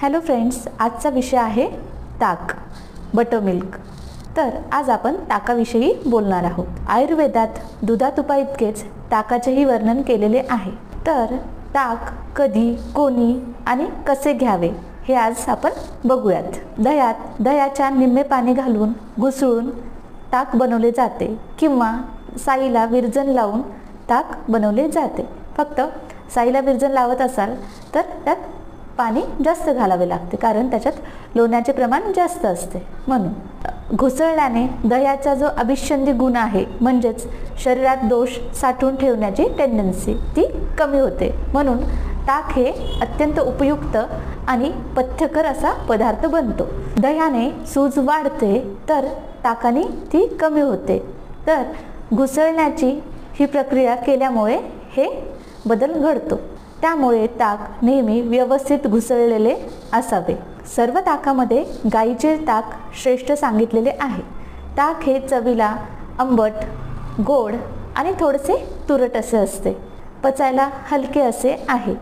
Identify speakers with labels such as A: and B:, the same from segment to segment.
A: Hello friends, आजचा विषय आहे ताक, बटरमिल्क। तर आज आपण ताकाविषयी बोलणार आहोत। आयुर्वेदात दुधातुपाइतकेच ताकाचेही वर्णन केलेले आहे। तर ताक कधी, कोणी आणि कसे घ्यावे हे आज आपण बघूयात। दह्याच्या निम्मे पाणी घालून घुसळून ताक बनवले जाते किंवा साईला विरजण लावून ताक बनवले जाते। फक्त साईला विरजण लावत असाल तर त्यात पाणी जास्त घालावे लागते, कारण त्याच्यात लोण्याचे प्रमाण जास्त असते। म्हणून घुसळल्याने दह्याचा जो अभिषंधी गुण आहे, म्हणजेच शरीरात दोष साठवून ठेवण्याची टेंडन्सी ती कमी होते। म्हणून ताक हे अत्यंत उपयुक्त आणि पथ्यकर असा पदार्थ बनतो। दह्याने सूज वाढते तर ताकाने ती कमी होते। तर घुसळण्याची ही प्रक्रिया केल्यामुळे हे बदल घडतो। त्यामुळे ताक नेहमी व्यवस्थित घुसळलेले असावे। सर्व ताकामध्ये गाईचे ताक श्रेष्ठ सांगितलेले आहे। ताक हे चवीला आंबट, गोड आणि थोडेसे तुरट असे असते। पचायला हलके असे आहे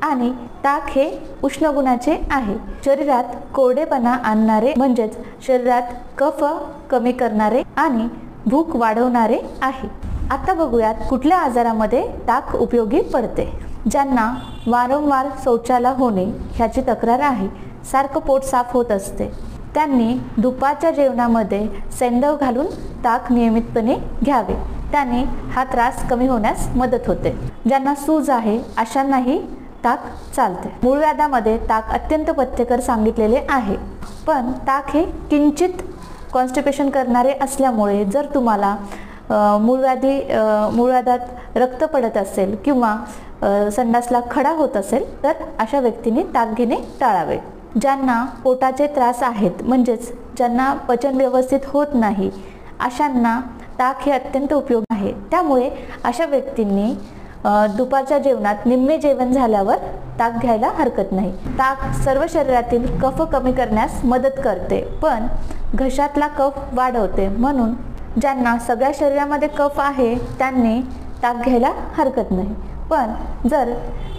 A: आणि ताक हे उष्ण गुणाचे आहे। शरीरात कोरडेपणा आणणारे, म्हणजेच शरीरात कफ कमी करणारे आणि भूक वाढवणारे आहे। आता बघूयात कुठल्या आजारामध्ये ताक उपयोगी पडते। ज्यांना वारंवार शौचाला होणे ह्याची तक्रार आहे, सारखं पोट साफ होत असते, त्यांनी दुपारच्या जेवणामध्ये सैंधव घालून ताक नियमितपणे घ्यावे। त्याने हा त्रास कमी होण्यास मदत होते। ज्यांना सूज आहे अशांनाही ताक चालते। मूळव्याधामध्ये ताक अत्यंत पथ्यकर सांगितलेले आहे, पण ताक हे किंचित कॉन्स्टिपेशन करणारे असल्यामुळे जर तुम्हाला मूळव्याधात रक्त पडत असेल किंवा संडासला खडा होत असेल तर अशा व्यक्तींनी ताक घेणे टाळावे। ज्यांना पोटाचे त्रास आहेत, म्हणजेच ज्यांना पचन व्यवस्थित होत नाही, अशांना ताक हे अत्यंत उपयोगी आहे। त्यामुळे अशा व्यक्तींनी दुपारच्या जेवणात निम्मे जेवण झाल्यावर ताक घ्यायला हरकत नाही। ताक सर्व शरीरातील कफ कमी करण्यास मदत करते, पण घशातला कफ वाढवते। म्हणून ज्यांना सगळ्या शरीरामध्ये कफ आहे त्यांनी ताक घ्यायला हरकत नाही। पण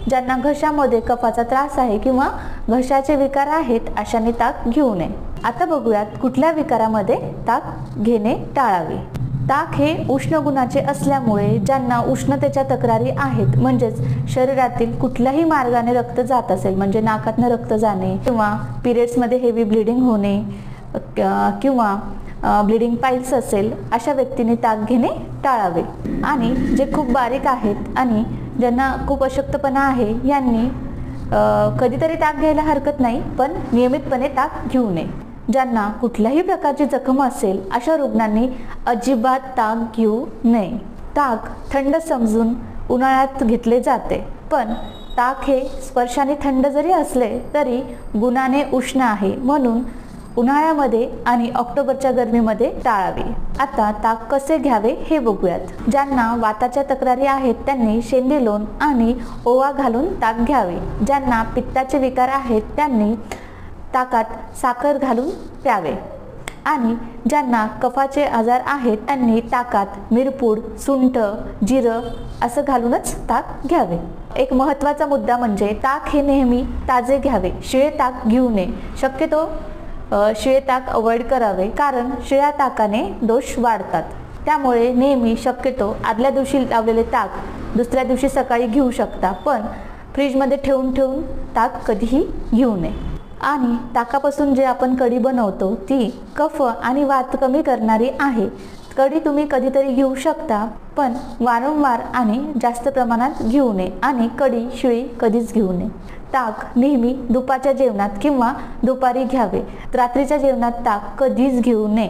A: ज्यांना घशामध्ये कफाचा त्रास आहे किंवा घशाचे विकार आहेत अशांनी ताक घेऊ नये। आता बघूयात कुठल्या विकारामध्ये ताक घेणे टाळावे। ताक हे उष्ण गुणाचे असल्यामुळे ज्यांना उष्णतेच्या तक्रारी आहेत, म्हणजेच शरीरातील कुठल्याही मार्गाने रक्त जात असेल, म्हणजे नाकातनं रक्त जाणे किंवा पिरियड्समध्ये हेवी ब्लिडिंग होणे किंवा ब्लिडिंग पाईल्स असेल, अशा व्यक्तीने ताक घेणे टाळावे। आणि जे खूप बारीक आहेत आणि ज्यांना खूप अशक्तपणा आहे यांनी कधीतरी ताक घ्यायला हरकत नाही, पण नियमितपणे ताक घेऊ नये। ज्यांना कुठल्याही प्रकारची जखम असेल अशा रुग्णांनी अजिबात ताक घेऊ नये। ताक थंड समजून उन्हाळ्यात घेतले जाते, पण ताक हे स्पर्शाने थंड जरी असले तरी गुणाने उष्ण आहे, म्हणून उन्हाळ्यामध्ये आणि ऑक्टोबरच्या गरमीमध्ये टाळावे। आता ताक कसे घ्यावे हे बघूयात। ज्यांना वाताच्या तक्रारी आहेत त्यांनी शेंदी लोण आणि ओवा घालून ताक घ्यावे। ज्यांना पित्ताचे विकार आहेत त्यांनी ताकात साखर घालून प्यावे। आणि ज्यांना कफाचे आजार आहेत त्यांनी ताकात मिरपूड, सुंठ, जिरं असं घालूनच ताक घ्यावे। एक महत्त्वाचा मुद्दा म्हणजे ताक हे नेहमी ताजे घ्यावे, शिळे ताक घेऊ नये। शक्यतो शिळे ताक अवॉइड करावे, कारण शिळ्या ताकाने दोष वाढतात। त्यामुळे नेहमी शक्यतो आदल्या दिवशी लावलेले ताक दुसऱ्या दिवशी सकाळी घेऊ शकता, पण फ्रीजमध्ये ठेवून ताक कधीही घेऊ नये। आणि ताकापासून जे आपण कढी बनवतो ती कफ आणि वात कमी करणारी आहे। कढी तुम्ही कधीतरी घेऊ शकता, पण वारंवार आणि जास्त प्रमाणात घेऊ नये आणि कढी शिळी कधीच घेऊ नये। ताक नेहमी दुपारच्या जेवणात किंवा दुपारी घ्यावे, रात्रीच्या जेवणात ताक कधीच घेऊ नये।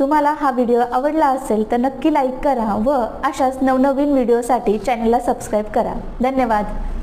A: तुम्हाला हा व्हिडिओ आवडला असेल तर नक्की लाईक करा व अशाच नवनवीन व्हिडिओसाठी चॅनलला सबस्क्राईब करा। धन्यवाद।